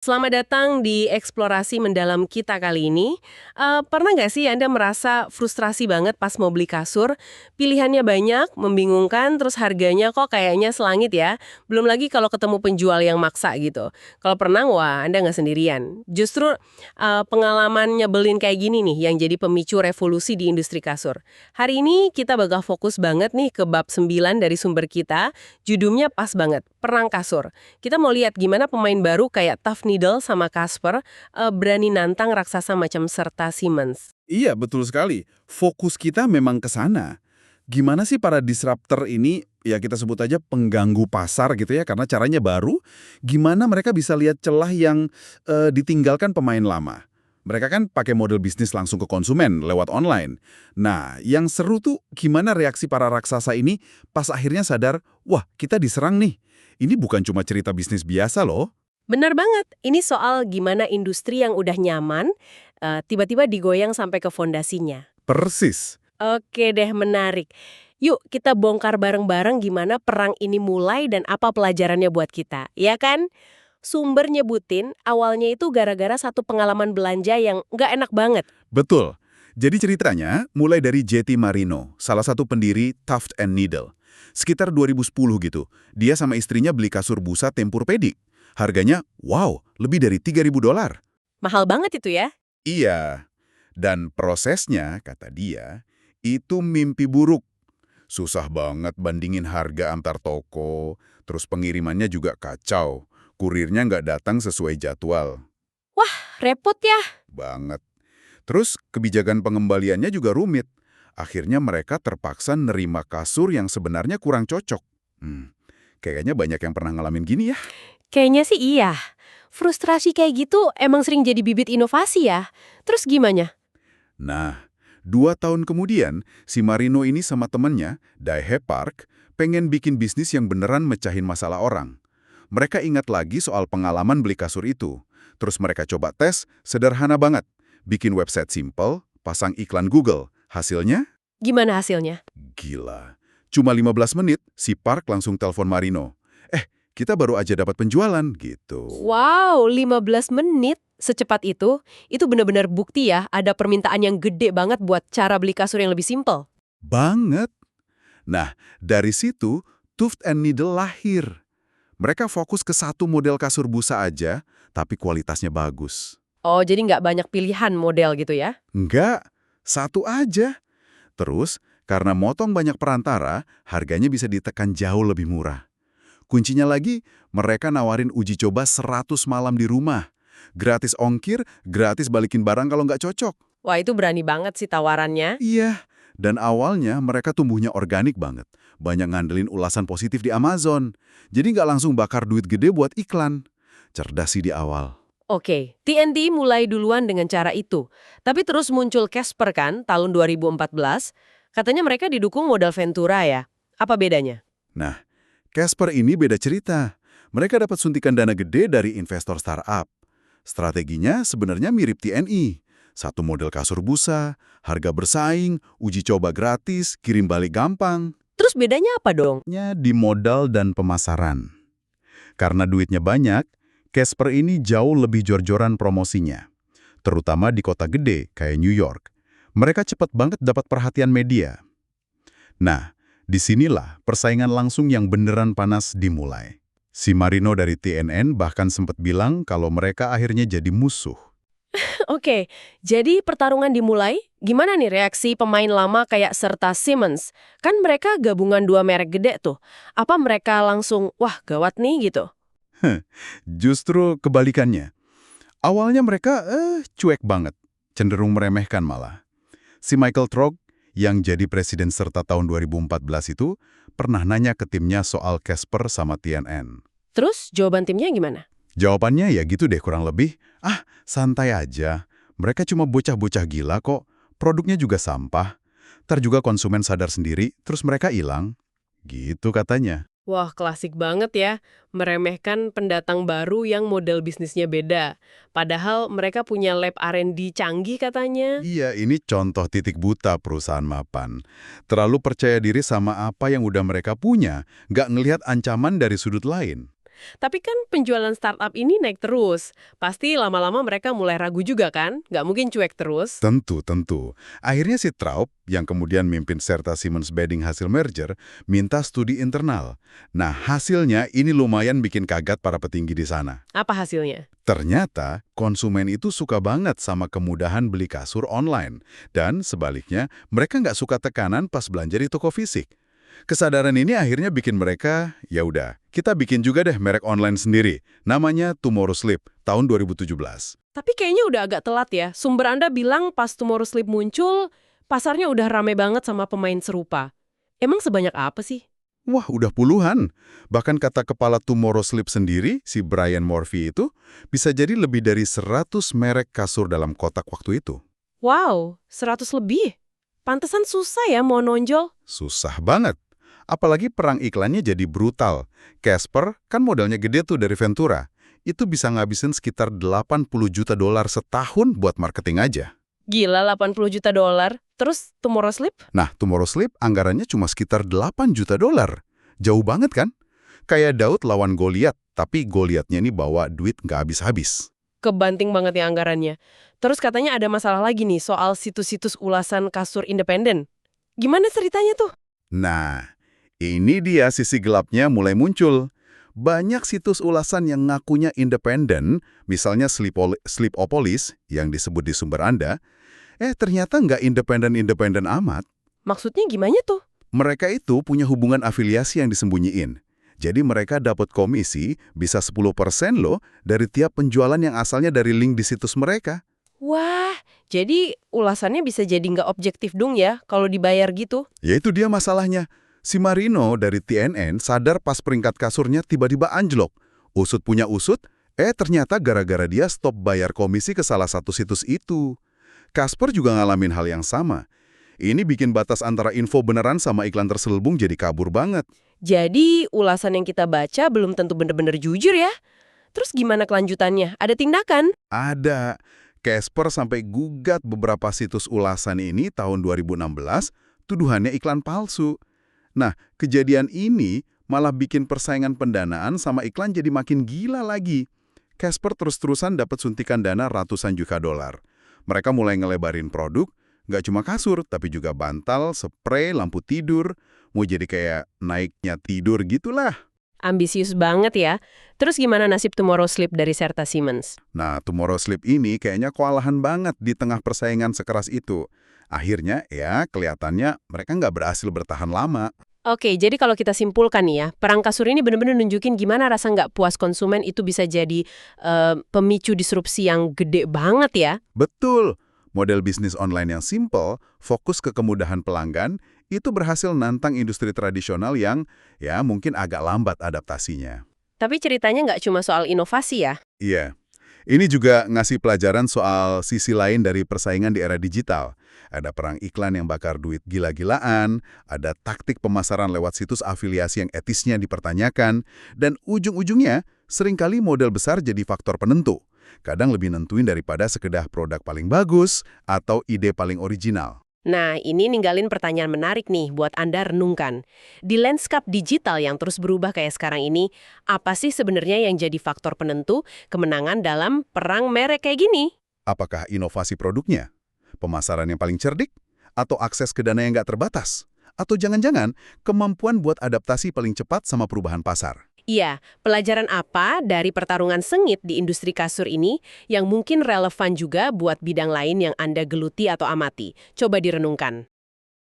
Selamat datang di eksplorasi mendalam kita kali ini. Pernah nggak sih Anda merasa frustrasi banget pas mau beli kasur? Pilihannya banyak, membingungkan, terus harganya kok kayaknya selangit ya. Belum lagi kalau ketemu penjual yang maksa gitu. Kalau pernah, wah Anda nggak sendirian. Justru pengalaman nyebelin kayak gini nih yang jadi pemicu revolusi di industri kasur. Hari ini kita bakal fokus banget nih ke bab 9 dari sumber kita. Judulnya pas banget, Perang Kasur. Kita mau lihat gimana pemain baru kayak Tough Needle sama Casper berani nantang raksasa macam Serta Siemens. Iya, betul sekali. Fokus kita memang ke sana. Gimana sih para disruptor ini, ya kita sebut aja pengganggu pasar gitu ya, karena caranya baru, gimana mereka bisa lihat celah yang ditinggalkan pemain lama. Mereka kan pakai model bisnis langsung ke konsumen lewat online. Nah, yang seru tuh gimana reaksi para raksasa ini pas akhirnya sadar, wah kita diserang nih. Ini bukan cuma cerita bisnis biasa loh. Benar banget, ini soal gimana industri yang udah nyaman, tiba-tiba digoyang sampai ke fondasinya. Persis. Oke deh, menarik. Yuk kita bongkar bareng-bareng gimana perang ini mulai dan apa pelajarannya buat kita, ya kan? Sumber nyebutin awalnya itu gara-gara satu pengalaman belanja yang nggak enak banget. Betul. Jadi ceritanya mulai dari J.T. Marino, salah satu pendiri Tuft and Needle. Sekitar 2010 gitu, dia sama istrinya beli kasur busa Tempur-Pedic. Harganya, wow, lebih dari $3.000. Mahal banget itu ya. Iya, dan prosesnya, kata dia, itu mimpi buruk. Susah banget bandingin harga antar toko, terus pengirimannya juga kacau. Kurirnya nggak datang sesuai jadwal. Wah, repot ya. Banget. Terus kebijakan pengembaliannya juga rumit. Akhirnya mereka terpaksa nerima kasur yang sebenarnya kurang cocok. Kayaknya banyak yang pernah ngalamin gini ya. Kayaknya sih iya. Frustrasi kayak gitu emang sering jadi bibit inovasi ya. Terus gimana? Nah, 2 tahun kemudian, si Marino ini sama temennya, Daehe Park, pengen bikin bisnis yang beneran mecahin masalah orang. Mereka ingat lagi soal pengalaman beli kasur itu. Terus mereka coba tes, sederhana banget. Bikin website simple, pasang iklan Google. Hasilnya? Gimana hasilnya? Gila. Cuma 15 menit, si Park langsung telepon Marino. Kita baru aja dapat penjualan, gitu. Wow, 15 menit? Secepat itu benar-benar bukti ya ada permintaan yang gede banget buat cara beli kasur yang lebih simpel. Banget. Nah, dari situ, Tuft and Needle lahir. Mereka fokus ke satu model kasur busa aja, tapi kualitasnya bagus. Oh, jadi nggak banyak pilihan model gitu ya? Enggak, satu aja. Terus, karena motong banyak perantara, harganya bisa ditekan jauh lebih murah. Kuncinya lagi, mereka nawarin uji coba 100 malam di rumah. Gratis ongkir, gratis balikin barang kalau nggak cocok. Wah, itu berani banget sih tawarannya. Iya, dan awalnya mereka tumbuhnya organik banget. Banyak ngandelin ulasan positif di Amazon. Jadi nggak langsung bakar duit gede buat iklan. Cerdas sih di awal. Oke, TNT mulai duluan dengan cara itu. Tapi terus muncul Casper kan, tahun 2014. Katanya mereka didukung modal Ventura ya. Apa bedanya? Nah, Casper ini beda cerita. Mereka dapat suntikan dana gede dari investor startup. Strateginya sebenarnya mirip TNI. Satu model kasur busa, harga bersaing, uji coba gratis, kirim balik gampang. Terus bedanya apa dong? Di modal dan pemasaran. Karena duitnya banyak, Casper ini jauh lebih jor-joran promosinya. Terutama di kota gede kayak New York. Mereka cepat banget dapat perhatian media. Nah, disinilah persaingan langsung yang beneran panas dimulai. Si Marino dari TNN bahkan sempat bilang kalau mereka akhirnya jadi musuh. Oke, jadi pertarungan dimulai. Gimana nih reaksi pemain lama kayak Serta Siemens? Kan mereka gabungan dua merek gede tuh. Apa mereka langsung, wah gawat nih gitu? Justru kebalikannya. Awalnya mereka cuek banget, cenderung meremehkan malah. Si Michael Trog, yang jadi presiden Serta tahun 2014 itu, pernah nanya ke timnya soal Casper sama TNN. Terus jawaban timnya gimana? Jawabannya ya gitu deh kurang lebih, santai aja. Mereka cuma bocah-bocah gila kok, produknya juga sampah. Ntar juga konsumen sadar sendiri, terus mereka hilang. Gitu katanya. Wah, klasik banget ya. Meremehkan pendatang baru yang model bisnisnya beda. Padahal mereka punya lab R&D canggih katanya. Iya, ini contoh titik buta perusahaan mapan. Terlalu percaya diri sama apa yang udah mereka punya, nggak ngelihat ancaman dari sudut lain. Tapi kan penjualan startup ini naik terus. Pasti lama-lama mereka mulai ragu juga kan? Nggak mungkin cuek terus. Tentu, tentu. Akhirnya si Traub, yang kemudian mimpin serta Siemens Bedding hasil merger, minta studi internal. Nah, hasilnya ini lumayan bikin kaget para petinggi di sana. Apa hasilnya? Ternyata, konsumen itu suka banget sama kemudahan beli kasur online. Dan sebaliknya, mereka nggak suka tekanan pas belanja di toko fisik. Kesadaran ini akhirnya bikin mereka, ya udah, kita bikin juga deh merek online sendiri. Namanya Tomorrow Sleep, tahun 2017. Tapi kayaknya udah agak telat ya. Sumber Anda bilang pas Tomorrow Sleep muncul, pasarnya udah rame banget sama pemain serupa. Emang sebanyak apa sih? Wah, udah puluhan. Bahkan kata kepala Tomorrow Sleep sendiri, si Brian Morphy itu, bisa jadi lebih dari 100 merek kasur dalam kotak waktu itu. Wow, 100 lebih. Pantesan susah ya mau nonjol. Susah banget. Apalagi perang iklannya jadi brutal. Casper kan modalnya gede tuh dari Ventura. Itu bisa ngabisin sekitar 80 juta dolar setahun buat marketing aja. Gila, 80 juta dolar. Terus Tomorrow Sleep? Nah, Tomorrow Sleep anggarannya cuma sekitar 8 juta dolar. Jauh banget kan? Kayak Daud lawan Goliat, tapi Goliatnya ini bawa duit nggak habis-habis. Kebanting banget ya anggarannya. Terus katanya ada masalah lagi nih soal situs-situs ulasan kasur independen. Gimana ceritanya tuh? Nah, ini dia sisi gelapnya mulai muncul. Banyak situs ulasan yang ngakunya independen, misalnya Sleepopolis yang disebut di sumber Anda, ternyata nggak independen-independen amat. Maksudnya gimana tuh? Mereka itu punya hubungan afiliasi yang disembunyiin. Jadi mereka dapat komisi bisa 10% loh dari tiap penjualan yang asalnya dari link di situs mereka. Wah, jadi ulasannya bisa jadi nggak objektif dong ya kalau dibayar gitu. Ya itu dia masalahnya. Si Marino dari TNN sadar pas peringkat kasurnya tiba-tiba anjlok. Usut punya usut, ternyata gara-gara dia stop bayar komisi ke salah satu situs itu. Casper juga ngalamin hal yang sama. Ini bikin batas antara info beneran sama iklan terselubung jadi kabur banget. Jadi ulasan yang kita baca belum tentu bener-bener jujur ya. Terus gimana kelanjutannya? Ada tindakan? Ada. Casper sampai gugat beberapa situs ulasan ini tahun 2016, tuduhannya iklan palsu. Nah, kejadian ini malah bikin persaingan pendanaan sama iklan jadi makin gila lagi. Casper terus-terusan dapat suntikan dana ratusan juta dolar. Mereka mulai ngelebarin produk, nggak cuma kasur, tapi juga bantal, spray, lampu tidur. Mau jadi kayak naiknya tidur gitulah. Ambisius banget ya. Terus gimana nasib Tomorrow Sleep dari Serta Siemens? Nah, Tomorrow Sleep ini kayaknya kewalahan banget di tengah persaingan sekeras itu. Akhirnya, ya kelihatannya mereka nggak berhasil bertahan lama. Oke, jadi kalau kita simpulkan nih ya, perang kasur ini benar-benar nunjukin gimana rasa nggak puas konsumen itu bisa jadi pemicu disrupsi yang gede banget ya. Betul. Model bisnis online yang simple, fokus ke kemudahan pelanggan, itu berhasil nantang industri tradisional yang ya mungkin agak lambat adaptasinya. Tapi ceritanya nggak cuma soal inovasi ya. Iya. Ini juga ngasih pelajaran soal sisi lain dari persaingan di era digital. Ada perang iklan yang bakar duit gila-gilaan, ada taktik pemasaran lewat situs afiliasi yang etisnya dipertanyakan, dan ujung-ujungnya seringkali modal besar jadi faktor penentu. Kadang lebih nentuin daripada sekedar produk paling bagus atau ide paling original. Nah, ini ninggalin pertanyaan menarik nih buat Anda renungkan. Di lanskap digital yang terus berubah kayak sekarang ini, apa sih sebenarnya yang jadi faktor penentu kemenangan dalam perang merek kayak gini? Apakah inovasi produknya? Pemasaran yang paling cerdik? Atau akses ke dana yang nggak terbatas? Atau jangan-jangan kemampuan buat adaptasi paling cepat sama perubahan pasar? Iya, pelajaran apa dari pertarungan sengit di industri kasur ini yang mungkin relevan juga buat bidang lain yang Anda geluti atau amati? Coba direnungkan.